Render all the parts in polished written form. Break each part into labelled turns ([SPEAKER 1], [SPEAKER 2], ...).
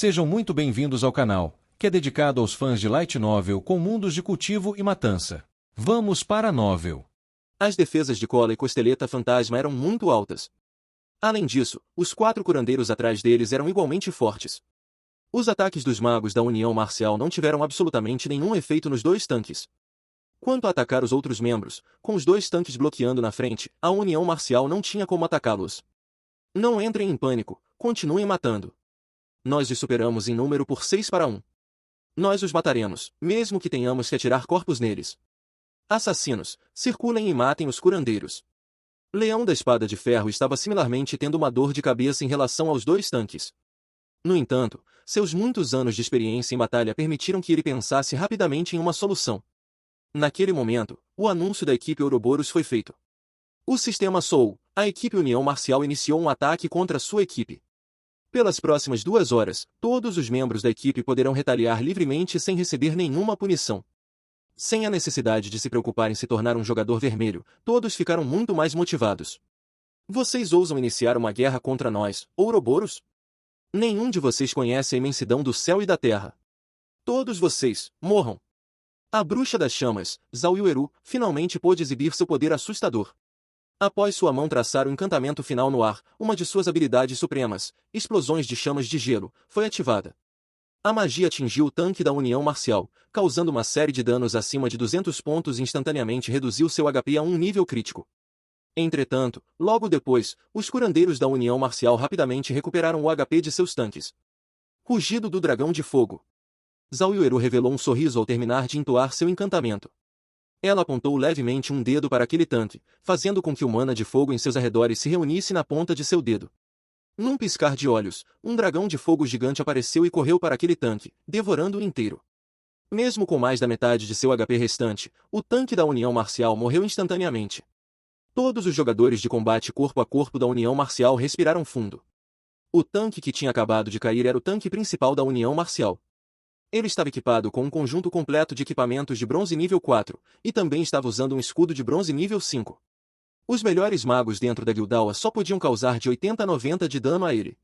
[SPEAKER 1] Sejam muito bem-vindos ao canal, que é dedicado aos fãs de Light Novel com mundos de cultivo e matança. Vamos para a novel.
[SPEAKER 2] As defesas de Cola e Costeleta Fantasma eram muito altas. Além disso, os 4 curandeiros atrás deles eram igualmente fortes. Os ataques dos magos da União Marcial não tiveram absolutamente nenhum efeito nos 2 tanques. Quanto a atacar os outros membros, com os 2 tanques bloqueando na frente, a União Marcial não tinha como atacá-los. Não entrem em pânico, continuem matando. Nós os superamos em número por 6-1. Nós os mataremos, mesmo que tenhamos que atirar corpos neles. Assassinos, circulem e matem os curandeiros. Leão da Espada de Ferro estava similarmente tendo uma dor de cabeça em relação aos 2 tanques. No entanto, seus muitos anos de experiência em batalha permitiram que ele pensasse rapidamente em uma solução. Naquele momento, o anúncio da equipe Ouroboros foi feito. O sistema Soul, a equipe União Marcial iniciou um ataque contra sua equipe. Pelas próximas 2 horas, todos os membros da equipe poderão retaliar livremente sem receber nenhuma punição. Sem a necessidade de se preocupar em se tornar um jogador vermelho, todos ficaram muito mais motivados. Vocês ousam iniciar uma guerra contra nós, Ouroboros? Nenhum de vocês conhece a imensidão do céu e da terra. Todos vocês, morram! A bruxa das chamas, Zauiueru, finalmente pôde exibir seu poder assustador. Após sua mão traçar o encantamento final no ar, uma de suas habilidades supremas, explosões de chamas de gelo, foi ativada. A magia atingiu o tanque da União Marcial, causando uma série de danos acima de 200 pontos e instantaneamente reduziu seu HP a um nível crítico. Entretanto, logo depois, os curandeiros da União Marcial rapidamente recuperaram o HP de seus tanques. Rugido do Dragão de Fogo. Zauiueru revelou um sorriso ao terminar de entoar seu encantamento. Ela apontou levemente um dedo para aquele tanque, fazendo com que o mana de fogo em seus arredores se reunisse na ponta de seu dedo. Num piscar de olhos, um dragão de fogo gigante apareceu e correu para aquele tanque, devorando-o inteiro. Mesmo com mais da metade de seu HP restante, o tanque da União Marcial morreu instantaneamente. Todos os jogadores de combate corpo a corpo da União Marcial respiraram fundo. O tanque que tinha acabado de cair era o tanque principal da União Marcial. Ele estava equipado com um conjunto completo de equipamentos de bronze nível 4, e também estava usando um escudo de bronze nível 5. Os melhores magos dentro da Guildawa só podiam causar de 80 a 90 de dano a ele.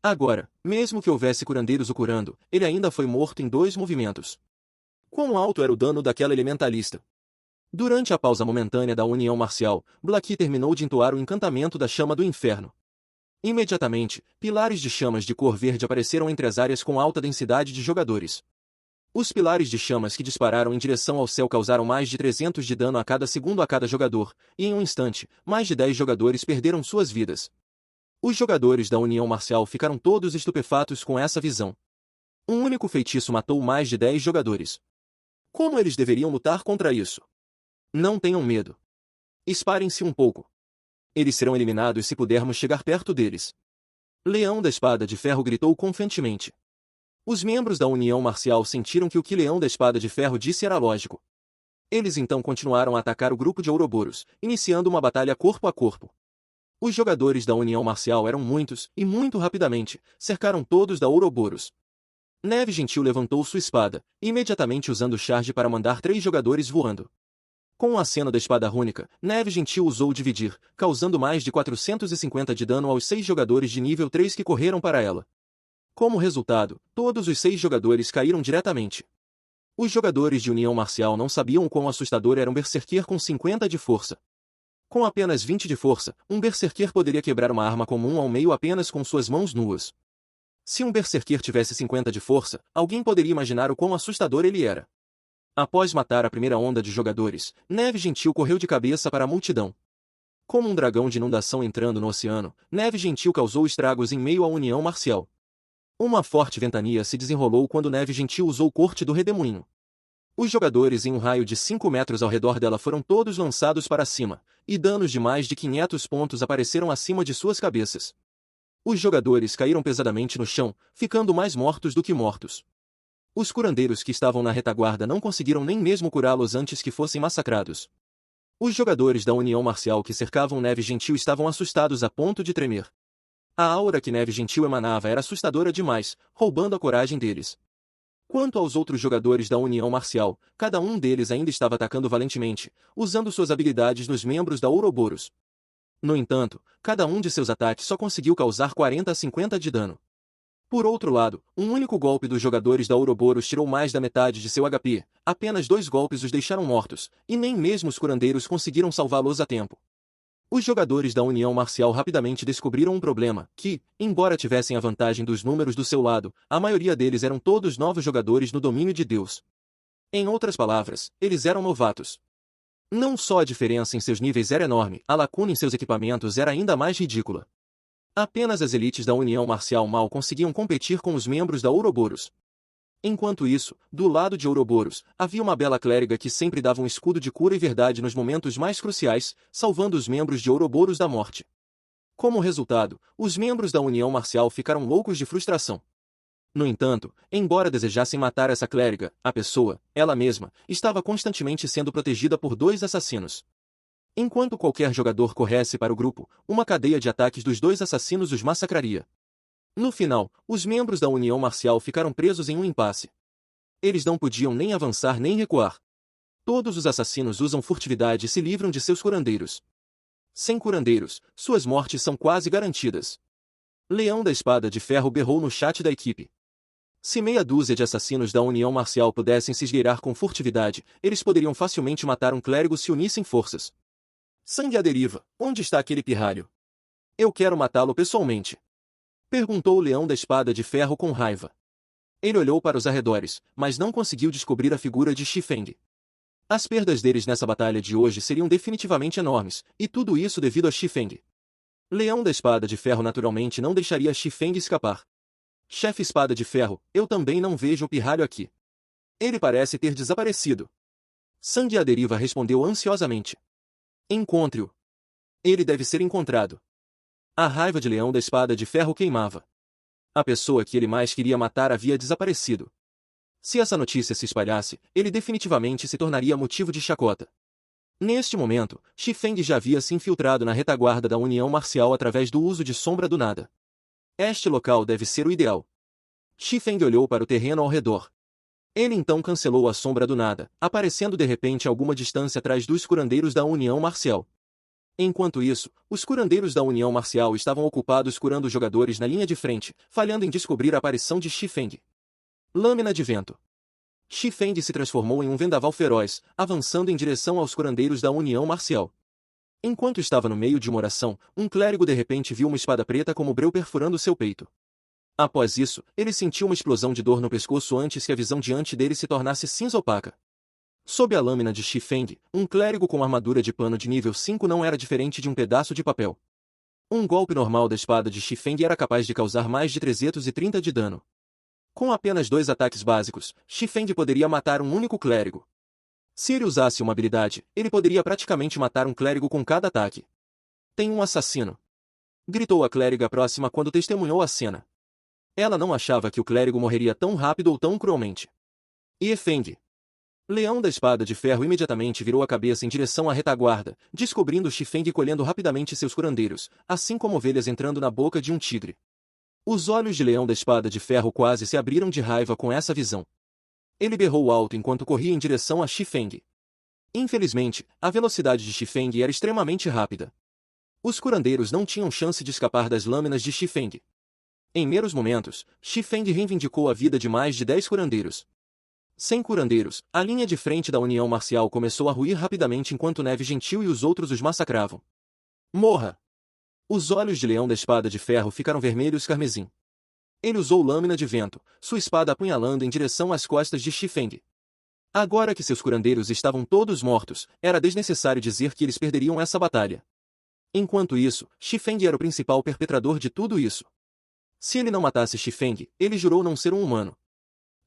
[SPEAKER 2] Agora, mesmo que houvesse curandeiros o curando, ele ainda foi morto em 2 movimentos. Quão alto era o dano daquela elementalista? Durante a pausa momentânea da União Marcial, Blaki terminou de entoar o encantamento da Chama do Inferno. Imediatamente, pilares de chamas de cor verde apareceram entre as áreas com alta densidade de jogadores. Os pilares de chamas que dispararam em direção ao céu causaram mais de 300 de dano a cada segundo a cada jogador, e em um instante, mais de 10 jogadores perderam suas vidas. Os jogadores da União Marcial ficaram todos estupefatos com essa visão. Um único feitiço matou mais de 10 jogadores. Como eles deveriam lutar contra isso? Não tenham medo. Esparem-se um pouco. Eles serão eliminados se pudermos chegar perto deles. Leão da Espada de Ferro gritou confiantemente. Os membros da União Marcial sentiram que o que Leão da Espada de Ferro disse era lógico. Eles então continuaram a atacar o grupo de Ouroboros, iniciando uma batalha corpo a corpo. Os jogadores da União Marcial eram muitos, e muito rapidamente, cercaram todos da Ouroboros. Neve Gentil levantou sua espada, imediatamente usando o charge para mandar 3 jogadores voando. Com o aceno da espada rúnica, Neve Gentil usou Dividir, causando mais de 450 de dano aos 6 jogadores de nível 3 que correram para ela. Como resultado, todos os 6 jogadores caíram diretamente. Os jogadores de União Marcial não sabiam o quão assustador era um Berserker com 50 de força. Com apenas 20 de força, um Berserker poderia quebrar uma arma comum ao meio apenas com suas mãos nuas. Se um Berserker tivesse 50 de força, alguém poderia imaginar o quão assustador ele era. Após matar a primeira onda de jogadores, Neve Gentil correu de cabeça para a multidão. Como um dragão de inundação entrando no oceano, Neve Gentil causou estragos em meio à União Marcial. Uma forte ventania se desenrolou quando Neve Gentil usou Corte do Redemoinho. Os jogadores em um raio de 5 metros ao redor dela foram todos lançados para cima, e danos de mais de 500 pontos apareceram acima de suas cabeças. Os jogadores caíram pesadamente no chão, ficando mais mortos do que mortos. Os curandeiros que estavam na retaguarda não conseguiram nem mesmo curá-los antes que fossem massacrados. Os jogadores da União Marcial que cercavam Neve Gentil estavam assustados a ponto de tremer. A aura que Neve Gentil emanava era assustadora demais, roubando a coragem deles. Quanto aos outros jogadores da União Marcial, cada um deles ainda estava atacando valentemente, usando suas habilidades nos membros da Ouroboros. No entanto, cada um de seus ataques só conseguiu causar 40 a 50 de dano. Por outro lado, um único golpe dos jogadores da Ouroboros tirou mais da metade de seu HP, apenas 2 golpes os deixaram mortos, e nem mesmo os curandeiros conseguiram salvá-los a tempo. Os jogadores da União Marcial rapidamente descobriram um problema, que, embora tivessem a vantagem dos números do seu lado, a maioria deles eram todos novos jogadores no domínio de Deus. Em outras palavras, eles eram novatos. Não só a diferença em seus níveis era enorme, a lacuna em seus equipamentos era ainda mais ridícula. Apenas as elites da União Marcial mal conseguiam competir com os membros da Ouroboros. Enquanto isso, do lado de Ouroboros, havia uma bela clériga que sempre dava um escudo de cura e verdade nos momentos mais cruciais, salvando os membros de Ouroboros da morte. Como resultado, os membros da União Marcial ficaram loucos de frustração. No entanto, embora desejassem matar essa clériga, a pessoa, ela mesma, estava constantemente sendo protegida por 2 assassinos. Enquanto qualquer jogador corresse para o grupo, uma cadeia de ataques dos 2 assassinos os massacraria. No final, os membros da União Marcial ficaram presos em um impasse. Eles não podiam nem avançar nem recuar. Todos os assassinos usam furtividade e se livram de seus curandeiros. Sem curandeiros, suas mortes são quase garantidas. Leão da Espada de Ferro berrou no chat da equipe. Se meia dúzia de assassinos da União Marcial pudessem se esgueirar com furtividade, eles poderiam facilmente matar um clérigo se unissem forças. Sangue à deriva, onde está aquele pirralho? Eu quero matá-lo pessoalmente. Perguntou o Leão da Espada de Ferro com raiva. Ele olhou para os arredores, mas não conseguiu descobrir a figura de Xifeng. As perdas deles nessa batalha de hoje seriam definitivamente enormes, e tudo isso devido a Xifeng. Leão da Espada de Ferro naturalmente não deixaria Xifeng escapar. Chefe Espada de Ferro, eu também não vejo o pirralho aqui. Ele parece ter desaparecido. Sangue à deriva respondeu ansiosamente. Encontre-o. Ele deve ser encontrado. A raiva de Leão da Espada de Ferro queimava. A pessoa que ele mais queria matar havia desaparecido. Se essa notícia se espalhasse, ele definitivamente se tornaria motivo de chacota. Neste momento, Xifeng já havia se infiltrado na retaguarda da União Marcial através do uso de Sombra do Nada. Este local deve ser o ideal. Xifeng olhou para o terreno ao redor. Ele então cancelou a Sombra do Nada, aparecendo de repente a alguma distância atrás dos curandeiros da União Marcial. Enquanto isso, os curandeiros da União Marcial estavam ocupados curando os jogadores na linha de frente, falhando em descobrir a aparição de Xifeng. Lâmina de vento. Xifeng se transformou em um vendaval feroz, avançando em direção aos curandeiros da União Marcial. Enquanto estava no meio de uma oração, um clérigo de repente viu uma espada preta como breu perfurando seu peito. Após isso, ele sentiu uma explosão de dor no pescoço antes que a visão diante dele se tornasse cinza opaca. Sob a lâmina de Xifeng, um clérigo com armadura de pano de nível 5 não era diferente de um pedaço de papel. Um golpe normal da espada de Xifeng era capaz de causar mais de 330 de dano. Com apenas 2 ataques básicos, Xifeng poderia matar um único clérigo. Se ele usasse uma habilidade, ele poderia praticamente matar um clérigo com cada ataque. Tem um assassino! Gritou a clériga próxima quando testemunhou a cena. Ela não achava que o clérigo morreria tão rápido ou tão cruelmente. Xifeng. Leão da Espada de Ferro imediatamente virou a cabeça em direção à retaguarda, descobrindo Xifeng colhendo rapidamente seus curandeiros, assim como ovelhas entrando na boca de um tigre. Os olhos de Leão da Espada de Ferro quase se abriram de raiva com essa visão. Ele berrou alto enquanto corria em direção a Xifeng. Infelizmente, a velocidade de Xifeng era extremamente rápida. Os curandeiros não tinham chance de escapar das lâminas de Xifeng. Em meros momentos, Xifeng reivindicou a vida de mais de 10 curandeiros. Sem curandeiros, a linha de frente da União Marcial começou a ruir rapidamente enquanto Neve Gentil e os outros os massacravam. Morra! Os olhos de Leão da Espada de Ferro ficaram vermelhos carmesim. Ele usou lâmina de vento, sua espada apunhalando em direção às costas de Xifeng. Agora que seus curandeiros estavam todos mortos, era desnecessário dizer que eles perderiam essa batalha. Enquanto isso, Xifeng era o principal perpetrador de tudo isso. Se ele não matasse Xifeng, ele jurou não ser um humano.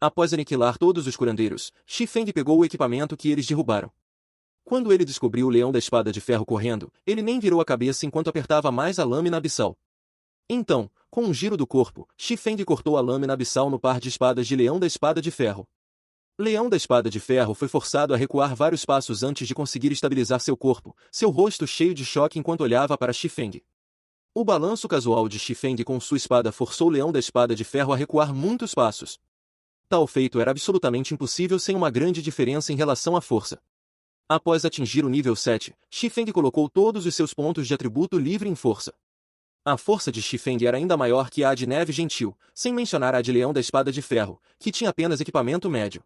[SPEAKER 2] Após aniquilar todos os curandeiros, Xifeng pegou o equipamento que eles derrubaram. Quando ele descobriu o Leão da Espada de Ferro correndo, ele nem virou a cabeça enquanto apertava mais a lâmina abissal. Então, com um giro do corpo, Xifeng cortou a lâmina abissal no par de espadas de Leão da Espada de Ferro. Leão da Espada de Ferro foi forçado a recuar vários passos antes de conseguir estabilizar seu corpo, seu rosto cheio de choque enquanto olhava para Xifeng. O balanço casual de Xifeng com sua espada forçou Leão da Espada de Ferro a recuar muitos passos. Tal feito era absolutamente impossível sem uma grande diferença em relação à força. Após atingir o nível 7, Xifeng colocou todos os seus pontos de atributo livre em força. A força de Xifeng era ainda maior que a de Neve Gentil, sem mencionar a de Leão da Espada de Ferro, que tinha apenas equipamento médio.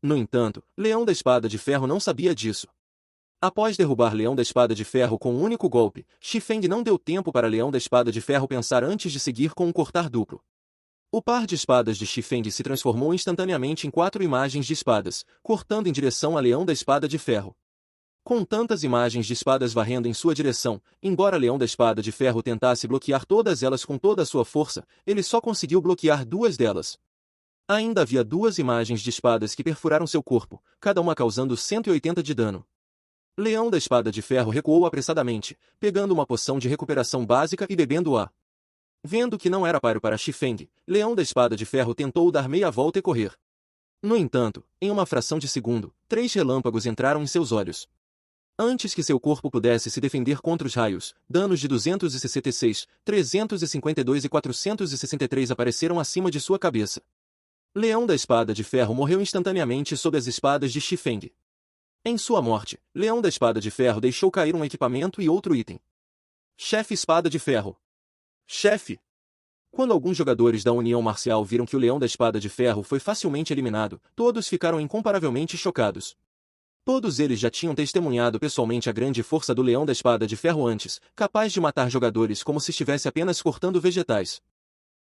[SPEAKER 2] No entanto, Leão da Espada de Ferro não sabia disso. Após derrubar Leão da Espada de Ferro com um único golpe, Xifeng não deu tempo para Leão da Espada de Ferro pensar antes de seguir com um cortar duplo. O par de espadas de Xifeng se transformou instantaneamente em 4 imagens de espadas, cortando em direção a Leão da Espada de Ferro. Com tantas imagens de espadas varrendo em sua direção, embora Leão da Espada de Ferro tentasse bloquear todas elas com toda a sua força, ele só conseguiu bloquear 2 delas. Ainda havia 2 imagens de espadas que perfuraram seu corpo, cada uma causando 180 de dano. Leão da Espada de Ferro recuou apressadamente, pegando uma poção de recuperação básica e bebendo-a. Vendo que não era páreo para Xifeng, Leão da Espada de Ferro tentou dar meia volta e correr. No entanto, em uma fração de segundo, 3 relâmpagos entraram em seus olhos. Antes que seu corpo pudesse se defender contra os raios, danos de 266, 352 e 463 apareceram acima de sua cabeça. Leão da Espada de Ferro morreu instantaneamente sob as espadas de Xifeng. Em sua morte, Leão da Espada de Ferro deixou cair um equipamento e outro item. Chefe Espada de Ferro. Chefe! Quando alguns jogadores da União Marcial viram que o Leão da Espada de Ferro foi facilmente eliminado, todos ficaram incomparavelmente chocados. Todos eles já tinham testemunhado pessoalmente a grande força do Leão da Espada de Ferro antes, capaz de matar jogadores como se estivesse apenas cortando vegetais.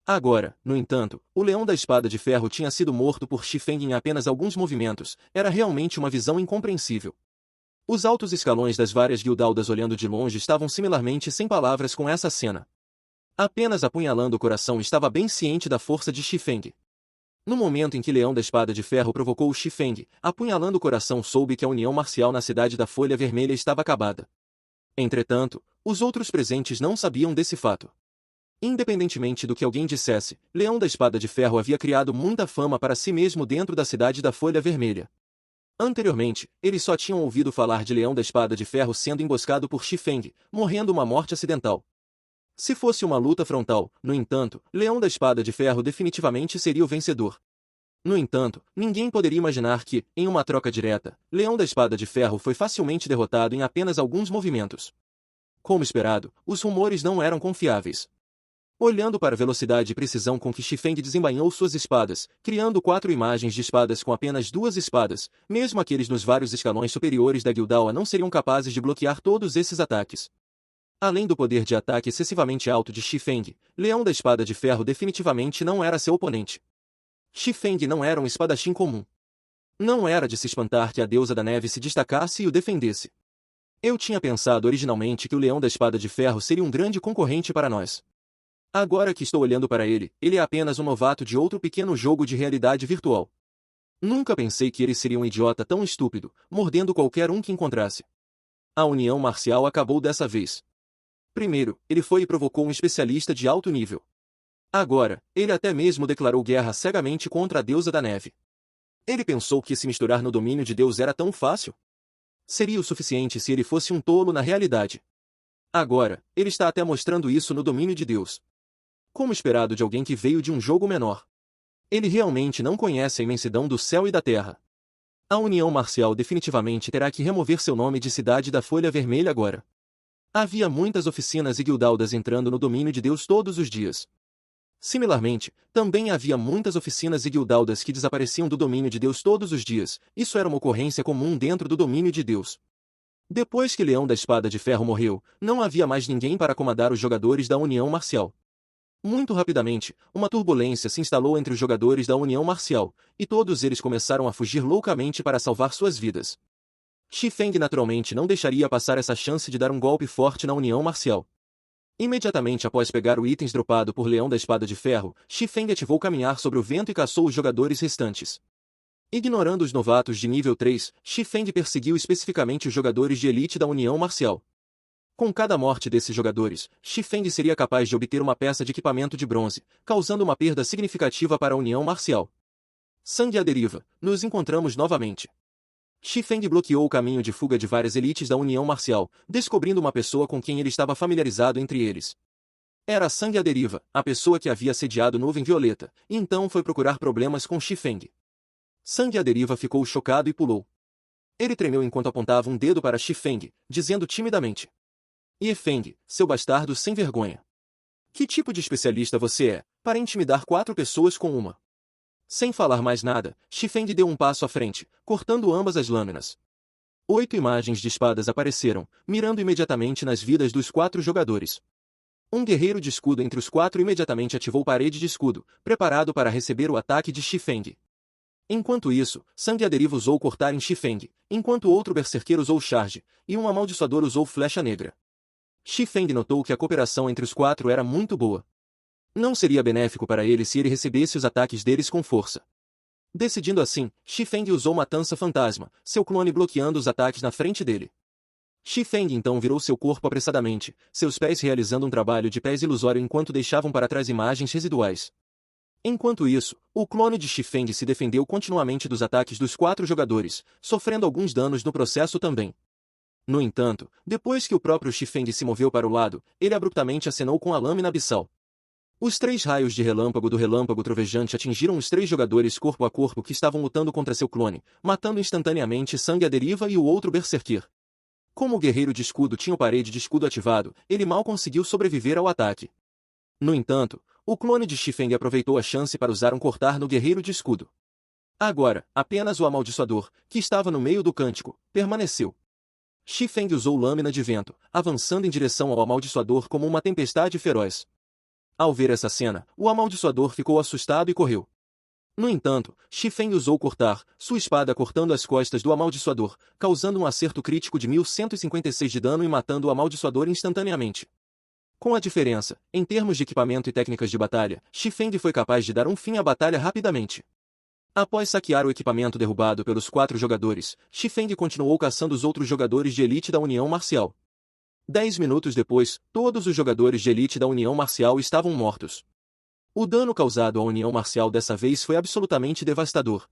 [SPEAKER 2] Agora, no entanto, o Leão da Espada de Ferro tinha sido morto por Xifeng em apenas alguns movimentos, era realmente uma visão incompreensível. Os altos escalões das várias guildaldas olhando de longe estavam similarmente sem palavras com essa cena. Apenas apunhalando o coração estava bem ciente da força de Xifeng. No momento em que Leão da Espada de Ferro provocou o Xifeng, apunhalando o coração soube que a união marcial na cidade da Folha Vermelha estava acabada. Entretanto, os outros presentes não sabiam desse fato. Independentemente do que alguém dissesse, Leão da Espada de Ferro havia criado muita fama para si mesmo dentro da cidade da Folha Vermelha. Anteriormente, eles só tinham ouvido falar de Leão da Espada de Ferro sendo emboscado por Xifeng, morrendo uma morte acidental. Se fosse uma luta frontal, no entanto, Leão da Espada de Ferro definitivamente seria o vencedor. No entanto, ninguém poderia imaginar que, em uma troca direta, Leão da Espada de Ferro foi facilmente derrotado em apenas alguns movimentos. Como esperado, os rumores não eram confiáveis. Olhando para a velocidade e precisão com que Xifeng desembainhou suas espadas, criando 4 imagens de espadas com apenas 2 espadas, mesmo aqueles nos vários escalões superiores da Guildawa não seriam capazes de bloquear todos esses ataques. Além do poder de ataque excessivamente alto de Xifeng, Leão da Espada de Ferro definitivamente não era seu oponente. Xifeng não era um espadachim comum. Não era de se espantar que a deusa da neve se destacasse e o defendesse. Eu tinha pensado originalmente que o Leão da Espada de Ferro seria um grande concorrente para nós. Agora que estou olhando para ele, ele é apenas um novato de outro pequeno jogo de realidade virtual. Nunca pensei que ele seria um idiota tão estúpido, mordendo qualquer um que encontrasse. A união marcial acabou dessa vez. Primeiro, ele foi e provocou um especialista de alto nível. Agora, ele até mesmo declarou guerra cegamente contra a deusa da neve. Ele pensou que se misturar no domínio de Deus era tão fácil? Seria o suficiente se ele fosse um tolo na realidade. Agora, ele está até mostrando isso no domínio de Deus. Como esperado de alguém que veio de um jogo menor. Ele realmente não conhece a imensidão do céu e da terra. A união marcial definitivamente terá que remover seu nome de Cidade da Folha Vermelha agora. Havia muitas oficinas e guildaldas entrando no domínio de Deus todos os dias. Similarmente, também havia muitas oficinas e guildaldas que desapareciam do domínio de Deus todos os dias, isso era uma ocorrência comum dentro do domínio de Deus. Depois que Leão da Espada de Ferro morreu, não havia mais ninguém para comandar os jogadores da União Marcial. Muito rapidamente, uma turbulência se instalou entre os jogadores da União Marcial, e todos eles começaram a fugir loucamente para salvar suas vidas. Xifeng naturalmente não deixaria passar essa chance de dar um golpe forte na União Marcial. Imediatamente após pegar o itens dropado por Leão da Espada de Ferro, Xifeng ativou caminhar sobre o vento e caçou os jogadores restantes. Ignorando os novatos de nível 3, Xifeng perseguiu especificamente os jogadores de elite da União Marcial. Com cada morte desses jogadores, Xifeng seria capaz de obter uma peça de equipamento de bronze, causando uma perda significativa para a União Marcial. Sangue à deriva, nos encontramos novamente. Xifeng bloqueou o caminho de fuga de várias elites da União Marcial, descobrindo uma pessoa com quem ele estava familiarizado entre eles. Era Sangue à deriva, a pessoa que havia assediado Nuvem Violeta, e então foi procurar problemas com Xifeng. Sangue à deriva ficou chocado e pulou. Ele tremeu enquanto apontava um dedo para Xifeng, dizendo timidamente: Ye Feng, seu bastardo sem vergonha. Que tipo de especialista você é, para intimidar 4 pessoas com uma? Sem falar mais nada, Shifeng deu um passo à frente, cortando ambas as lâminas. 8 imagens de espadas apareceram, mirando imediatamente nas vidas dos 4 jogadores. Um guerreiro de escudo entre os 4 imediatamente ativou parede de escudo, preparado para receber o ataque de Shifeng. Enquanto isso, Sangue à Deriva usou cortar em Shifeng, enquanto outro berserqueiro usou charge, e um amaldiçoador usou flecha negra. Shifeng notou que a cooperação entre os 4 era muito boa. Não seria benéfico para ele se ele recebesse os ataques deles com força. Decidindo assim, Shifeng usou Matança Fantasma, seu clone bloqueando os ataques na frente dele. Shifeng então virou seu corpo apressadamente, seus pés realizando um trabalho de pés ilusório enquanto deixavam para trás imagens residuais. Enquanto isso, o clone de Shifeng se defendeu continuamente dos ataques dos 4 jogadores, sofrendo alguns danos no processo também. No entanto, depois que o próprio Shifeng se moveu para o lado, ele abruptamente acenou com a lâmina abissal. Os 3 raios de relâmpago do relâmpago trovejante atingiram os 3 jogadores corpo a corpo que estavam lutando contra seu clone, matando instantaneamente Sangue à Deriva e o outro berserker. Como o guerreiro de escudo tinha o parede de escudo ativado, ele mal conseguiu sobreviver ao ataque. No entanto, o clone de Shifeng aproveitou a chance para usar um cortar no guerreiro de escudo. Agora, apenas o amaldiçoador, que estava no meio do cântico, permaneceu. Shifeng usou lâmina de vento, avançando em direção ao amaldiçoador como uma tempestade feroz. Ao ver essa cena, o amaldiçoador ficou assustado e correu. No entanto, Shifeng usou cortar, sua espada cortando as costas do amaldiçoador, causando um acerto crítico de 1156 de dano e matando o amaldiçoador instantaneamente. Com a diferença, em termos de equipamento e técnicas de batalha, Shifeng foi capaz de dar um fim à batalha rapidamente. Após saquear o equipamento derrubado pelos 4 jogadores, Shifeng continuou caçando os outros jogadores de elite da União Marcial. 10 minutos depois, todos os jogadores de elite da União Marcial estavam mortos. O dano causado à União Marcial dessa vez foi absolutamente devastador.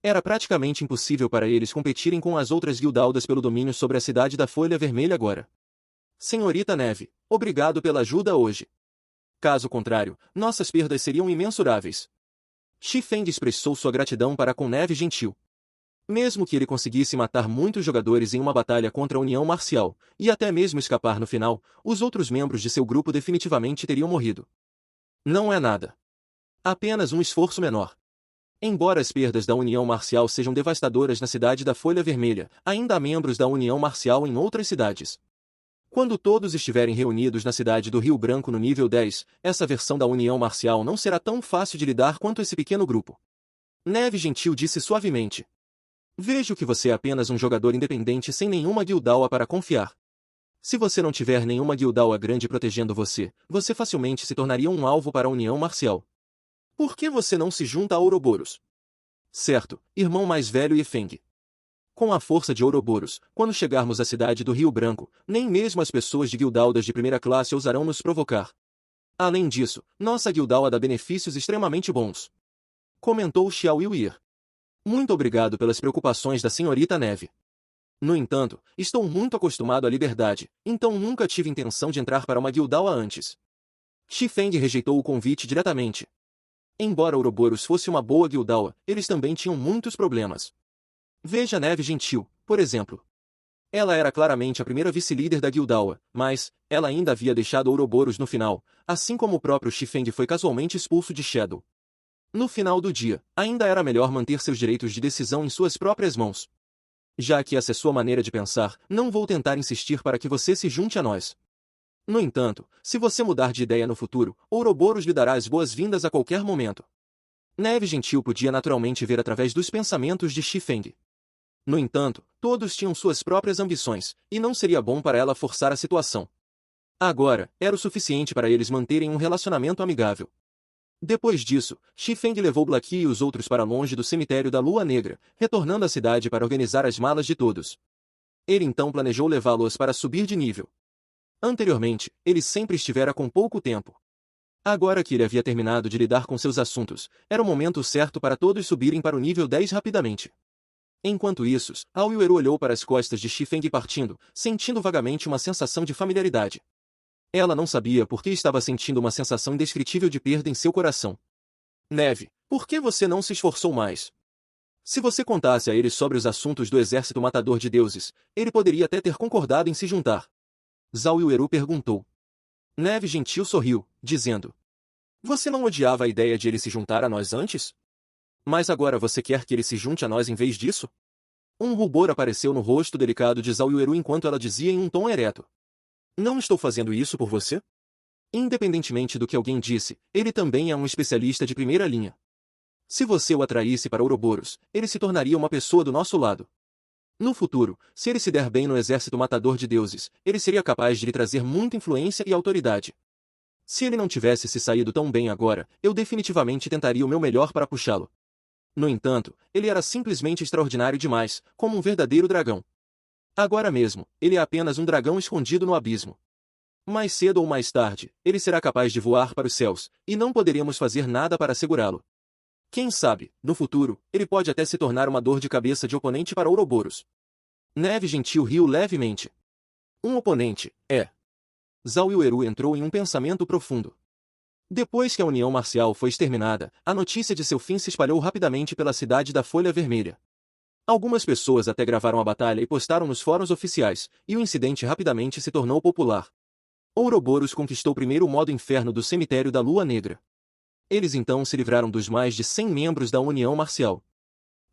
[SPEAKER 2] Era praticamente impossível para eles competirem com as outras guildaldas pelo domínio sobre a cidade da Folha Vermelha agora. Senhorita Neve, obrigado pela ajuda hoje. Caso contrário, nossas perdas seriam imensuráveis. Shifeng expressou sua gratidão para com Neve gentil. Mesmo que ele conseguisse matar muitos jogadores em uma batalha contra a União Marcial, e até mesmo escapar no final, os outros membros de seu grupo definitivamente teriam morrido. Não é nada. Apenas um esforço menor. Embora as perdas da União Marcial sejam devastadoras na cidade da Folha Vermelha, ainda há membros da União Marcial em outras cidades. Quando todos estiverem reunidos na cidade do Rio Branco no nível 10, essa versão da União Marcial não será tão fácil de lidar quanto esse pequeno grupo. Neve gentil disse suavemente. Vejo que você é apenas um jogador independente sem nenhuma guildawa para confiar. Se você não tiver nenhuma guildawa grande protegendo você, você facilmente se tornaria um alvo para a União Marcial. Por que você não se junta a Ouroboros? Certo, irmão mais velho e Feng. Com a força de Ouroboros, quando chegarmos à cidade do Rio Branco, nem mesmo as pessoas de guildaldas de primeira classe ousarão nos provocar. Além disso, nossa guildawa dá benefícios extremamente bons. Comentou Xiao Yuir. Muito obrigado pelas preocupações da senhorita Neve. No entanto, estou muito acostumado à liberdade, então nunca tive intenção de entrar para uma guildawa antes. Shifeng rejeitou o convite diretamente. Embora Ouroboros fosse uma boa guildawa, eles também tinham muitos problemas. Veja Neve Gentil, por exemplo. Ela era claramente a primeira vice-líder da guildawa, mas ela ainda havia deixado Ouroboros no final, assim como o próprio Shifeng foi casualmente expulso de Shadow. No final do dia, ainda era melhor manter seus direitos de decisão em suas próprias mãos. Já que essa é sua maneira de pensar, não vou tentar insistir para que você se junte a nós. No entanto, se você mudar de ideia no futuro, Ouroboros lhe dará as boas-vindas a qualquer momento. Neve Gentil podia naturalmente ver através dos pensamentos de Shifeng. No entanto, todos tinham suas próprias ambições, e não seria bom para ela forçar a situação. Agora, era o suficiente para eles manterem um relacionamento amigável. Depois disso, Shifeng levou Blackie e os outros para longe do cemitério da Lua Negra, retornando à cidade para organizar as malas de todos. Ele então planejou levá-los para subir de nível. Anteriormente, ele sempre estivera com pouco tempo. Agora que ele havia terminado de lidar com seus assuntos, era o momento certo para todos subirem para o nível 10 rapidamente. Enquanto isso, Aoyueru olhou para as costas de Shifeng partindo, sentindo vagamente uma sensação de familiaridade. Ela não sabia por que estava sentindo uma sensação indescritível de perda em seu coração. Neve, por que você não se esforçou mais? Se você contasse a ele sobre os assuntos do exército matador de deuses, ele poderia até ter concordado em se juntar. Zhao Yueru perguntou. Neve Gentil sorriu, dizendo: Você não odiava a ideia de ele se juntar a nós antes? Mas agora você quer que ele se junte a nós em vez disso? Um rubor apareceu no rosto delicado de Zhao Yueru enquanto ela dizia em um tom ereto: Não estou fazendo isso por você? Independentemente do que alguém disse, ele também é um especialista de primeira linha. Se você o atraísse para Ouroboros, ele se tornaria uma pessoa do nosso lado. No futuro, se ele se der bem no exército matador de deuses, ele seria capaz de lhe trazer muita influência e autoridade. Se ele não tivesse se saído tão bem agora, eu definitivamente tentaria o meu melhor para puxá-lo. No entanto, ele era simplesmente extraordinário demais, como um verdadeiro dragão. Agora mesmo, ele é apenas um dragão escondido no abismo. Mais cedo ou mais tarde, ele será capaz de voar para os céus, e não poderemos fazer nada para segurá-lo. Quem sabe, no futuro, ele pode até se tornar uma dor de cabeça de oponente para Ouroboros. Neve Gentil riu levemente. Um oponente, é. Zhao Yueru entrou em um pensamento profundo. Depois que a união marcial foi exterminada, a notícia de seu fim se espalhou rapidamente pela cidade da Folha Vermelha. Algumas pessoas até gravaram a batalha e postaram nos fóruns oficiais, e o incidente rapidamente se tornou popular. Ouroboros conquistou primeiro o modo inferno do Cemitério da Lua Negra. Eles então se livraram dos mais de 100 membros da União Marcial.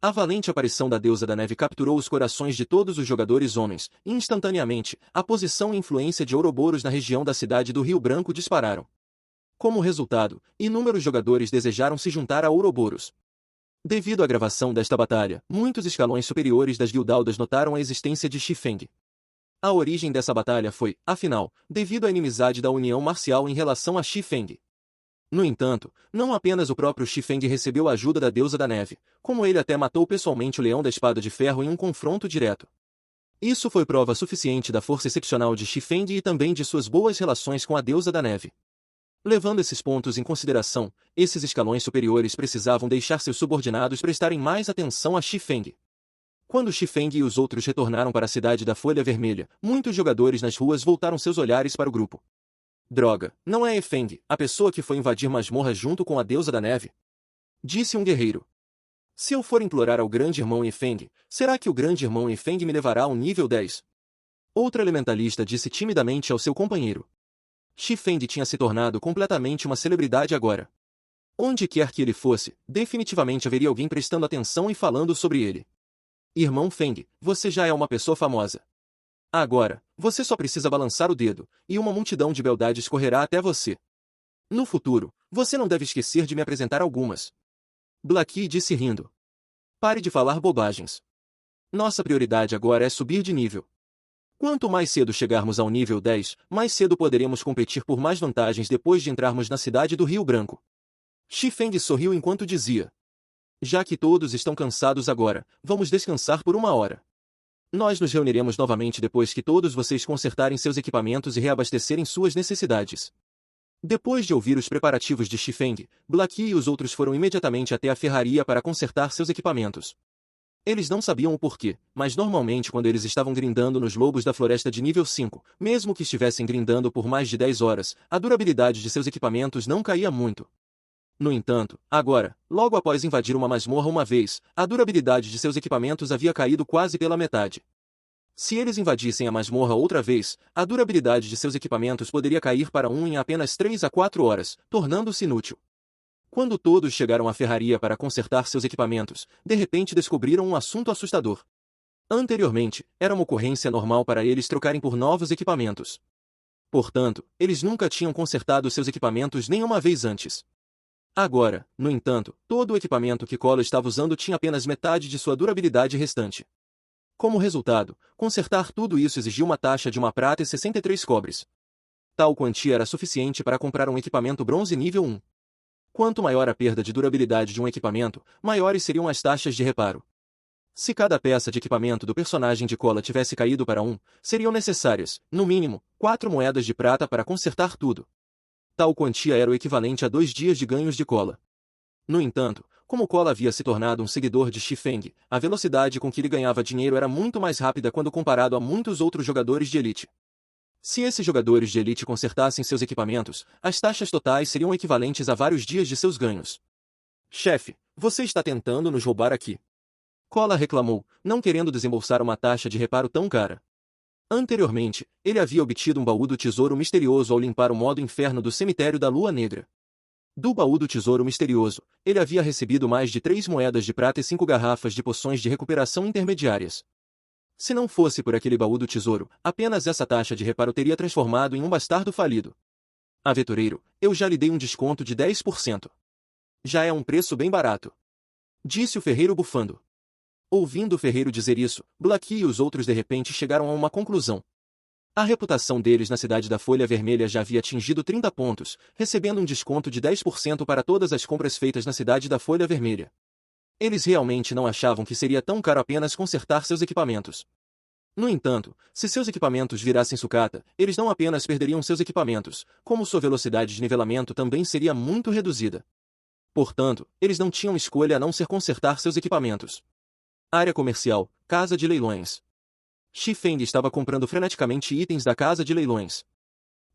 [SPEAKER 2] A valente aparição da deusa da neve capturou os corações de todos os jogadores homens, e instantaneamente, a posição e influência de Ouroboros na região da cidade do Rio Branco dispararam. Como resultado, inúmeros jogadores desejaram se juntar a Ouroboros. Devido à gravação desta batalha, muitos escalões superiores das guildaldas notaram a existência de Shifeng. A origem dessa batalha foi, afinal, devido à inimizade da União Marcial em relação a Shifeng. No entanto, não apenas o próprio Shifeng recebeu a ajuda da deusa da neve, como ele até matou pessoalmente o Leão da Espada de Ferro em um confronto direto. Isso foi prova suficiente da força excepcional de Shifeng e também de suas boas relações com a deusa da neve. Levando esses pontos em consideração, esses escalões superiores precisavam deixar seus subordinados prestarem mais atenção a Shifeng. Quando Shifeng e os outros retornaram para a cidade da Folha Vermelha, muitos jogadores nas ruas voltaram seus olhares para o grupo. Droga, não é Efeng, a pessoa que foi invadir masmorra junto com a deusa da neve? Disse um guerreiro. Se eu for implorar ao grande irmão Efeng, será que o grande irmão Efeng me levará ao nível 10? Outra elementalista disse timidamente ao seu companheiro. Shifeng tinha se tornado completamente uma celebridade agora. Onde quer que ele fosse, definitivamente haveria alguém prestando atenção e falando sobre ele. Irmão Feng, você já é uma pessoa famosa. Agora, você só precisa balançar o dedo, e uma multidão de beldades correrá até você. No futuro, você não deve esquecer de me apresentar algumas. Blackie disse rindo. Pare de falar bobagens. Nossa prioridade agora é subir de nível. Quanto mais cedo chegarmos ao nível 10, mais cedo poderemos competir por mais vantagens depois de entrarmos na cidade do Rio Branco. Shifeng sorriu enquanto dizia. Já que todos estão cansados agora, vamos descansar por uma hora. Nós nos reuniremos novamente depois que todos vocês consertarem seus equipamentos e reabastecerem suas necessidades. Depois de ouvir os preparativos de Shifeng, Blackie e os outros foram imediatamente até a ferraria para consertar seus equipamentos. Eles não sabiam o porquê, mas normalmente quando eles estavam grindando nos lobos da floresta de nível 5, mesmo que estivessem grindando por mais de 10 horas, a durabilidade de seus equipamentos não caía muito. No entanto, agora, logo após invadir uma masmorra uma vez, a durabilidade de seus equipamentos havia caído quase pela metade. Se eles invadissem a masmorra outra vez, a durabilidade de seus equipamentos poderia cair para 1 em apenas 3 a 4 horas, tornando-se inútil. Quando todos chegaram à ferraria para consertar seus equipamentos, de repente descobriram um assunto assustador. Anteriormente, era uma ocorrência normal para eles trocarem por novos equipamentos. Portanto, eles nunca tinham consertado seus equipamentos nenhuma vez antes. Agora, no entanto, todo o equipamento que Kola estava usando tinha apenas metade de sua durabilidade restante. Como resultado, consertar tudo isso exigia uma taxa de 1 prata e 63 cobres. Tal quantia era suficiente para comprar um equipamento bronze nível 1. Quanto maior a perda de durabilidade de um equipamento, maiores seriam as taxas de reparo. Se cada peça de equipamento do personagem de Kola tivesse caído para 1, seriam necessárias, no mínimo, 4 moedas de prata para consertar tudo. Tal quantia era o equivalente a 2 dias de ganhos de Kola. No entanto, como Kola havia se tornado um seguidor de Shifeng, a velocidade com que ele ganhava dinheiro era muito mais rápida quando comparado a muitos outros jogadores de elite. Se esses jogadores de elite consertassem seus equipamentos, as taxas totais seriam equivalentes a vários dias de seus ganhos. Chefe, você está tentando nos roubar aqui. Kola reclamou, não querendo desembolsar uma taxa de reparo tão cara. Anteriormente, ele havia obtido um baú do tesouro misterioso ao limpar o modo inferno do cemitério da Lua Negra. Do baú do tesouro misterioso, ele havia recebido mais de 3 moedas de prata e 5 garrafas de poções de recuperação intermediárias. Se não fosse por aquele baú do tesouro, apenas essa taxa de reparo teria transformado em um bastardo falido. Aventureiro, eu já lhe dei um desconto de 10%. Já é um preço bem barato. Disse o ferreiro bufando. Ouvindo o ferreiro dizer isso, Black e os outros de repente chegaram a uma conclusão. A reputação deles na cidade da Folha Vermelha já havia atingido 30 pontos, recebendo um desconto de 10% para todas as compras feitas na cidade da Folha Vermelha. Eles realmente não achavam que seria tão caro apenas consertar seus equipamentos. No entanto, se seus equipamentos virassem sucata, eles não apenas perderiam seus equipamentos, como sua velocidade de nivelamento também seria muito reduzida. Portanto, eles não tinham escolha a não ser consertar seus equipamentos. Área comercial, casa de leilões. Xifeng estava comprando freneticamente itens da casa de leilões.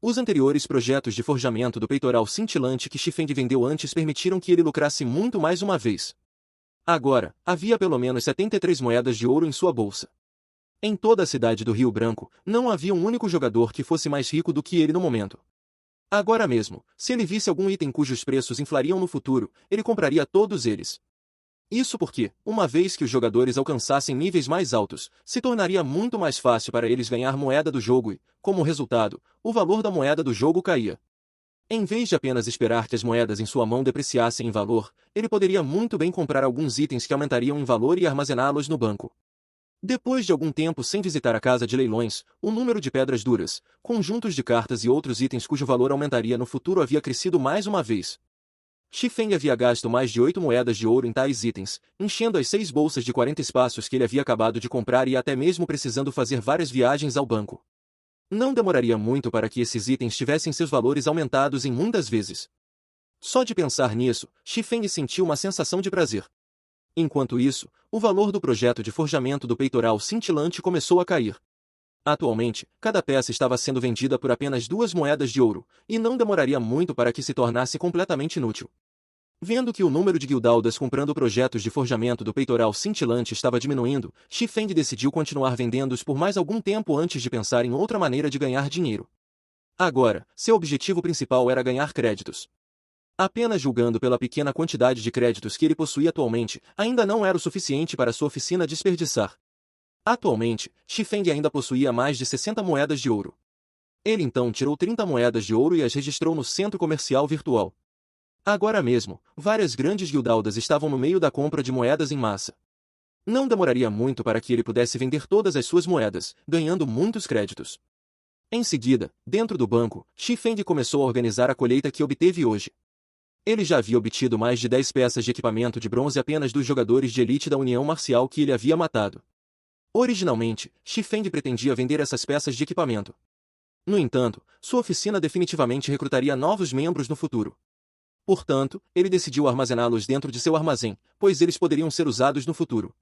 [SPEAKER 2] Os anteriores projetos de forjamento do peitoral cintilante que Xifeng vendeu antes permitiram que ele lucrasse muito mais uma vez. Agora, havia pelo menos 73 moedas de ouro em sua bolsa. Em toda a cidade do Rio Branco, não havia um único jogador que fosse mais rico do que ele no momento. Agora mesmo, se ele visse algum item cujos preços inflariam no futuro, ele compraria todos eles. Isso porque, uma vez que os jogadores alcançassem níveis mais altos, se tornaria muito mais fácil para eles ganhar moeda do jogo e, como resultado, o valor da moeda do jogo caía. Em vez de apenas esperar que as moedas em sua mão depreciassem em valor, ele poderia muito bem comprar alguns itens que aumentariam em valor e armazená-los no banco. Depois de algum tempo sem visitar a casa de leilões, o número de pedras duras, conjuntos de cartas e outros itens cujo valor aumentaria no futuro havia crescido mais uma vez. Xifeng havia gasto mais de 8 moedas de ouro em tais itens, enchendo as 6 bolsas de 40 espaços que ele havia acabado de comprar e até mesmo precisando fazer várias viagens ao banco. Não demoraria muito para que esses itens tivessem seus valores aumentados em muitas vezes. Só de pensar nisso, Xifeng sentiu uma sensação de prazer. Enquanto isso, o valor do projeto de forjamento do peitoral cintilante começou a cair. Atualmente, cada peça estava sendo vendida por apenas 2 moedas de ouro, e não demoraria muito para que se tornasse completamente inútil. Vendo que o número de guildaldas comprando projetos de forjamento do peitoral cintilante estava diminuindo, Xifeng decidiu continuar vendendo-os por mais algum tempo antes de pensar em outra maneira de ganhar dinheiro. Agora, seu objetivo principal era ganhar créditos. Apenas julgando pela pequena quantidade de créditos que ele possuía atualmente, ainda não era o suficiente para sua oficina desperdiçar. Atualmente, Xifeng ainda possuía mais de 60 moedas de ouro. Ele então tirou 30 moedas de ouro e as registrou no centro comercial virtual. Agora mesmo, várias grandes guildaldas estavam no meio da compra de moedas em massa. Não demoraria muito para que ele pudesse vender todas as suas moedas, ganhando muitos créditos. Em seguida, dentro do banco, Xifeng começou a organizar a colheita que obteve hoje. Ele já havia obtido mais de 10 peças de equipamento de bronze apenas dos jogadores de elite da União Marcial que ele havia matado. Originalmente, Xifeng pretendia vender essas peças de equipamento. No entanto, sua oficina definitivamente recrutaria novos membros no futuro. Portanto, ele decidiu armazená-los dentro de seu armazém, pois eles poderiam ser usados no futuro.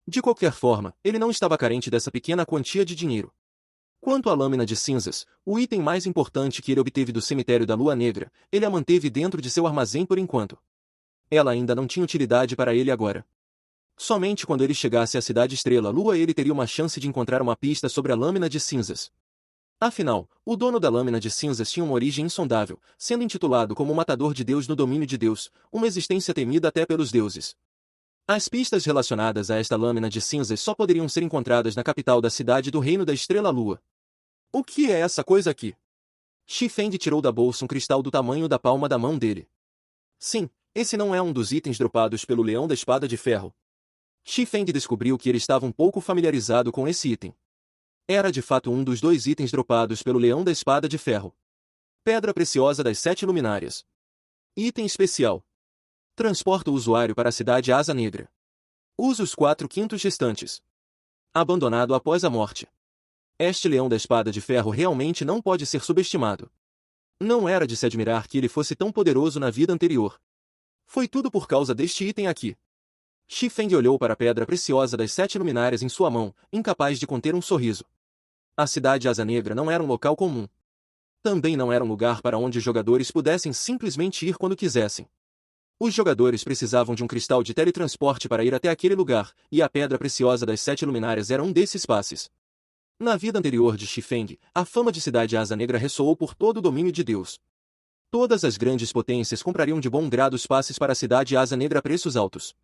[SPEAKER 2] De qualquer forma, ele não estava carente dessa pequena quantia de dinheiro. Quanto à lâmina de cinzas, o item mais importante que ele obteve do cemitério da Lua Negra, ele a manteve dentro de seu armazém por enquanto. Ela ainda não tinha utilidade para ele agora. Somente quando ele chegasse à Cidade Estrela Lua ele teria uma chance de encontrar uma pista sobre a lâmina de cinzas. Afinal, o dono da lâmina de cinzas tinha uma origem insondável, sendo intitulado como o Matador de Deus no domínio de Deus, uma existência temida até pelos deuses. As pistas relacionadas a esta lâmina de cinzas só poderiam ser encontradas na capital da cidade do Reino da Estrela Lua. O que é essa coisa aqui? Xifeng tirou da bolsa um cristal do tamanho da palma da mão dele. Sim, esse não é um dos itens dropados pelo Leão da Espada de Ferro. Xifeng descobriu que ele estava um pouco familiarizado com esse item. Era de fato um dos 2 itens dropados pelo Leão da Espada de Ferro. Pedra Preciosa das 7 Luminárias. Item especial. Transporta o usuário para a cidade Asa Negra. Usa os 4/5 restantes. Abandonado após a morte. Este Leão da Espada de Ferro realmente não pode ser subestimado. Não era de se admirar que ele fosse tão poderoso na vida anterior. Foi tudo por causa deste item aqui. Xifeng olhou para a Pedra Preciosa das 7 Luminárias em sua mão, incapaz de conter um sorriso. A cidade Asa Negra não era um local comum. Também não era um lugar para onde os jogadores pudessem simplesmente ir quando quisessem. Os jogadores precisavam de um cristal de teletransporte para ir até aquele lugar, e a Pedra Preciosa das 7 Luminárias era um desses passes. Na vida anterior de Xifeng, a fama de cidade Asa Negra ressoou por todo o domínio de Deus. Todas as grandes potências comprariam de bom grado os passes para a cidade Asa Negra a preços altos.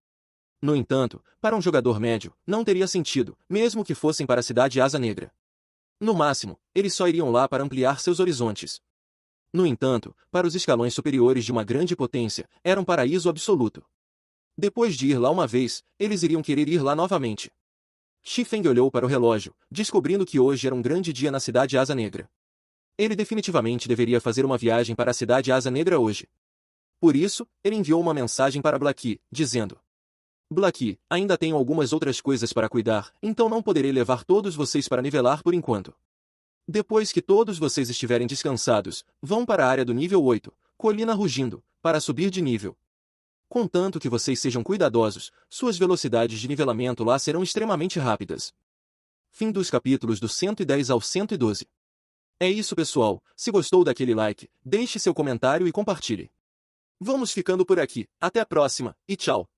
[SPEAKER 2] No entanto, para um jogador médio, não teria sentido, mesmo que fossem para a cidade Asa Negra. No máximo, eles só iriam lá para ampliar seus horizontes. No entanto, para os escalões superiores de uma grande potência, era um paraíso absoluto. Depois de ir lá uma vez, eles iriam querer ir lá novamente. Xifeng olhou para o relógio, descobrindo que hoje era um grande dia na cidade Asa Negra. Ele definitivamente deveria fazer uma viagem para a cidade Asa Negra hoje. Por isso, ele enviou uma mensagem para Blackie, dizendo: Blackie, ainda tenho algumas outras coisas para cuidar, então não poderei levar todos vocês para nivelar por enquanto. Depois que todos vocês estiverem descansados, vão para a área do nível 8, Colina Rugindo, para subir de nível. Contanto que vocês sejam cuidadosos, suas velocidades de nivelamento lá serão extremamente rápidas. Fim dos capítulos do 110 ao 112. É isso, pessoal. Se gostou daquele like, deixe seu comentário e compartilhe. Vamos ficando por aqui. Até a próxima, e tchau!